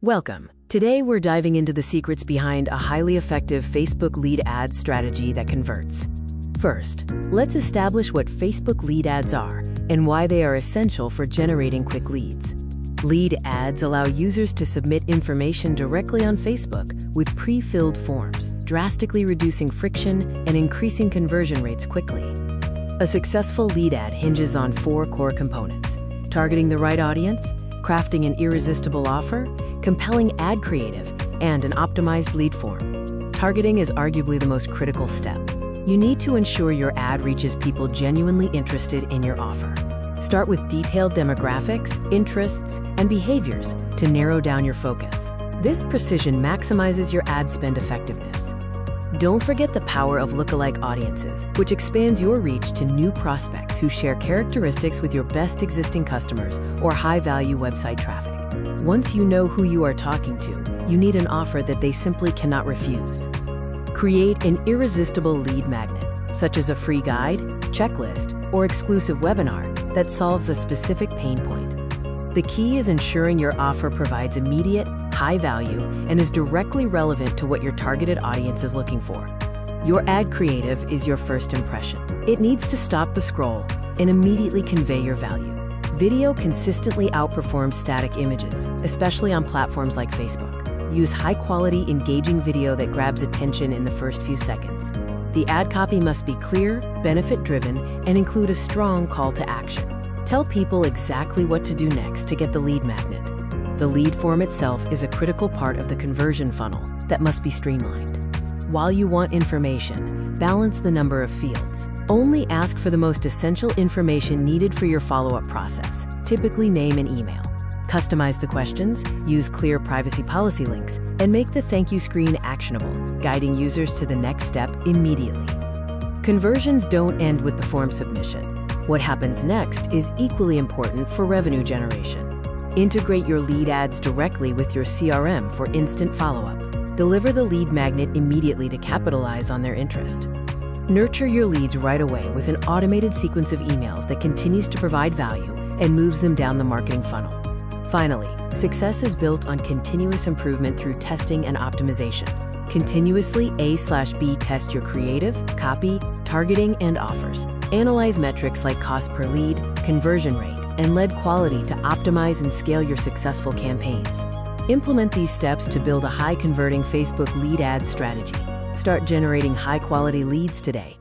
Welcome. Today we're diving into the secrets behind a highly effective Facebook lead ad strategy that converts. First, let's establish what Facebook lead ads are and why they are essential for generating quick leads. Lead ads allow users to submit information directly on Facebook with pre-filled forms, drastically reducing friction and increasing conversion rates quickly. A successful lead ad hinges on 4 core components: targeting the right audience, crafting an irresistible offer, compelling ad creative, and an optimized lead form. Targeting is arguably the most critical step. You need to ensure your ad reaches people genuinely interested in your offer. Start with detailed demographics, interests, and behaviors to narrow down your focus. This precision maximizes your ad spend effectiveness. Don't forget the power of lookalike audiences, which expands your reach to new prospects who share characteristics with your best existing customers or high-value website traffic. Once you know who you are talking to, you need an offer that they simply cannot refuse. Create an irresistible lead magnet, such as a free guide, checklist, or exclusive webinar that solves a specific pain point. The key is ensuring your offer provides immediate, high value, and is directly relevant to what your targeted audience is looking for. Your ad creative is your first impression. It needs to stop the scroll and immediately convey your value. Video consistently outperforms static images, especially on platforms like Facebook. Use high-quality, engaging video that grabs attention in the first few seconds. The ad copy must be clear, benefit-driven, and include a strong call to action. Tell people exactly what to do next to get the lead magnet. The lead form itself is a critical part of the conversion funnel that must be streamlined. While you want information, balance the number of fields. Only ask for the most essential information needed for your follow-up process, typically name and email. Customize the questions, use clear privacy policy links, and make the thank you screen actionable, guiding users to the next step immediately. Conversions don't end with the form submission. What happens next is equally important for revenue generation. Integrate your lead ads directly with your CRM for instant follow-up. Deliver the lead magnet immediately to capitalize on their interest. Nurture your leads right away with an automated sequence of emails that continues to provide value and moves them down the marketing funnel. Finally, success is built on continuous improvement through testing and optimization. Continuously A/B test your creative, copy, targeting, and offers. Analyze metrics like cost per lead, conversion rate, and lead quality to optimize and scale your successful campaigns. Implement these steps to build a high-converting Facebook lead ad strategy. Start generating high-quality leads today.